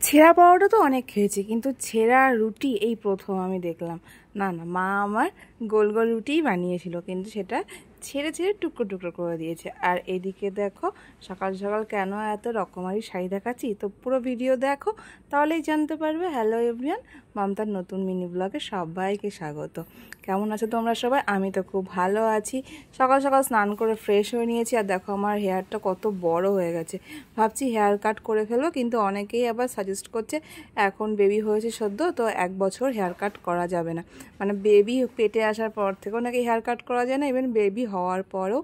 ছেঁড়া পরোটা তো অনেক খেয়েছি, কিন্তু ছেঁড়া রুটি এই প্রথম আমি দেখলাম। না না, মা আমার গোল গোল রুটিই বানিয়েছিল, কিন্তু সেটা ছেড়ে ছেড়ে টুকরো টুকরো করে দিয়েছে। আর এদিকে দেখো সকাল সকাল কেন এত রকমারি শাড়ি দেখাচ্ছি, তো পুরো ভিডিও দেখো তাহলেই জানতে পারবে। হ্যালো এভরিওয়ান, মমতার নতুন মিনি ব্লগে সবাইকে স্বাগত। কেমন আছো তোমরা সবাই? আমি তো খুব ভালো আছি। সকাল সকাল স্নান করে ফ্রেশ হয়ে নিয়েছি, আর দেখো আমার হেয়ারটা কত বড় হয়ে গেছে। ভাবছি হেয়ার কাট করে ফেলবো, কিন্তু অনেকেই আবার সাজেস্ট করছে এখন বেবি হয়েছে সদ্য, তো 1 বছর হেয়ার কাট করা যাবে না। মানে বেবি পেটে আসার পর থেকেও নাকি হেয়ার কাট করা যায় না, ইভেন বেবি হওয়ার পরেও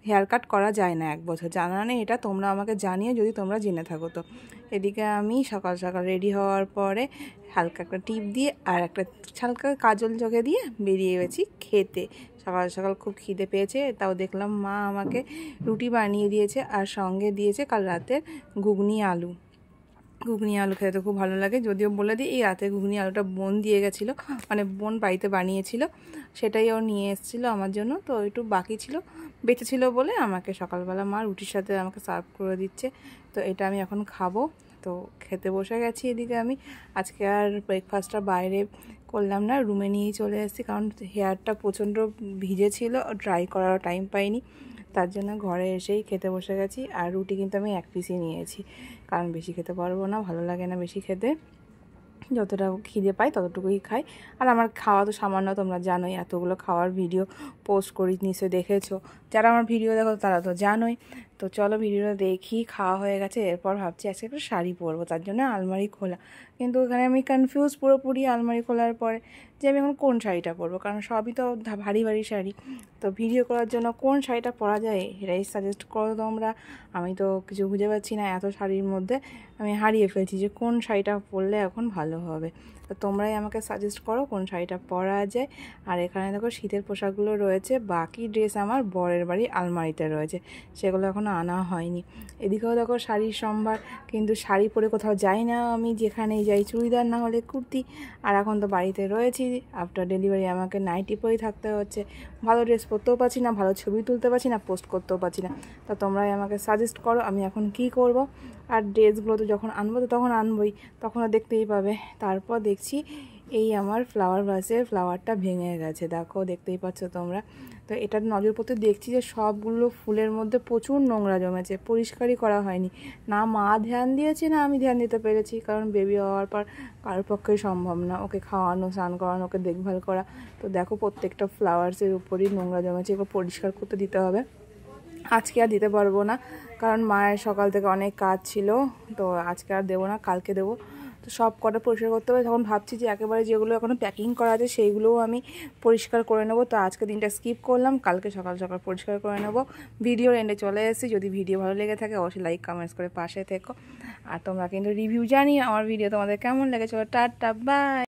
হেয়ার কাট করা যায় না 1 বছর। জানা নেই এটা, তোমরা আমাকে জানিয়ে যদি তোমরা জেনে থাকো তো। এদিকে আমি সকাল সকাল রেডি হওয়ার পরে হালকা একটা টিপ দিয়ে আর একটা হালকা কাজল চোখে দিয়ে বেরিয়ে গেছি খেতে। সকাল সকাল খুব খিদে পেয়েছে, তাও দেখলাম মা আমাকে রুটি বানিয়ে দিয়েছে আর সঙ্গে দিয়েছে কাল রাতের ঘুগনি আলু। ঘুগনি আলু খেতে খুব ভালো লাগে, যদিও বলে দিই এই রাতে ঘুগনি আলুটা বোন দিয়ে গেছিলো, মানে বোন বাড়িতে বানিয়েছিল, সেটাই ও নিয়ে এসেছিলো আমার জন্য। তো একটু বাকি ছিল, বেঁচে ছিল বলে আমাকে সকালবেলা মা রুটির সাথে আমাকে সার্ভ করে দিচ্ছে। তো এটা আমি এখন খাবো। তো খেতে বসে গেছি। এদিকে আমি আজকে আর ব্রেকফাস্টটা বাইরে করলাম না, রুমে নিয়েই চলে এসেছি, কারণ হেয়ারটা প্রচণ্ড ভিজে ছিল, ড্রাই করার টাইম পাইনি, তার জন্য ঘরে এসেই খেতে বসে গেছি। আর রুটি কিন্তু আমি 1 পিসই নিয়েছি, কারণ বেশি খেতে পারবো না, ভালো লাগে না বেশি খেতে। যতটা খিদে পাই ততটুকুই খাই। আর আমার খাওয়া তো সামান্য, তোমরা জানোই, এতগুলো খাওয়ার ভিডিও পোস্ট করি, নিশ্চয়ই দেখেছো। যারা আমার ভিডিও দেখো তারা তো জানোই। তো চলো ভিডিওটা দেখি। খাওয়া হয়ে গেছে, এরপর ভাবছি আজকে একটা শাড়ি পরবো, তার জন্য আলমারি খোলা। কিন্তু এখানে আমি কনফিউজ পুরোপুরি আলমারি খোলার পরে যে আমি এখন কোন শাড়িটা পরবো, কারণ সবই তো ভারী ভারী শাড়ি। তো ভিডিও করার জন্য কোন শাড়িটা পরা যায় এটাই সাজেস্ট করো তোমরা। আমি তো কিছু খুঁজে পাচ্ছি না, এত শাড়ির মধ্যে আমি হারিয়ে ফেলছি যে কোন শাড়িটা পরলে এখন ভালো হবে। তো তোমরাই আমাকে সাজেস্ট করো কোন শাড়িটা পরা যায়। আর এখানে দেখো শীতের পোশাকগুলো রয়েছে, বাকি ড্রেস আমার বরের বাড়ি আলমারিতে রয়েছে, সেগুলো এখনও আনা হয়নি। এদিকেও দেখো শাড়ির সম্ভার, কিন্তু শাড়ি পরে কোথাও যাই না আমি, যেখানেই যাই চুড়িদার না হলে কুর্তি। আর এখন তো বাড়িতে রয়েছি, আফটার ডেলিভারি আমাকে নাইটি পরেই থাকতে হচ্ছে। ভালো ড্রেস পরতেও পারছি না, ভালো ছবি তুলতে পারছি না, পোস্ট করতেও পারছি না। তা তোমরাই আমাকে সাজেস্ট করো আমি এখন কি করব। আর ড্রেসগুলো তো যখন আনবো তো তখন আনবোই, তখনও দেখতেই পাবে। তারপর দেখছি এই আমার ফ্লাওয়ার ভাসের ফ্লাওয়ারটা ভেঙে গেছে, দেখো দেখতেই পাচ্ছ তোমরা। তো এটার নজর পড়তে দেখছি যে সবগুলো ফুলের মধ্যে প্রচুর নোংরা জমেছে, পরিষ্কারই করা হয়নি। না মা ধ্যান দিয়েছে, না আমি ধ্যান দিতে পেরেছি, কারণ বেবি হওয়ার পর কারোর পক্ষেই সম্ভব না ওকে খাওয়ানো, স্নান করানো, ওকে দেখভাল করা। তো দেখো প্রত্যেকটা ফ্লাওয়ার্সের উপরই নোংরা জমেছে, এগুলো পরিষ্কার করতে দিতে হবে। আজকে আর দিতে পারবো না, কারণ মায়ের সকাল থেকে অনেক কাজ ছিল, তো আজকে আর দেবো না, কালকে দেবো। তো সব কটা পরিষ্কার করতে হবে। তখন ভাবছি যে একেবারে যেগুলো এখনও প্যাকিং করা আছে সেইগুলোও আমি পরিষ্কার করে নেবো। তো আজকে দিনটা স্কিপ করলাম, কালকে সকাল সকাল পরিষ্কার করে নেবো। ভিডিওর এন্ডে চলে এসেছি, যদি ভিডিও ভালো লেগে থাকে অবশ্যই লাইক কমেন্টস করে পাশে থেকো। আর তোমরা কিন্তু রিভিউ জানিও আমার ভিডিও তোমাদের কেমন লেগেছে। Tata, by.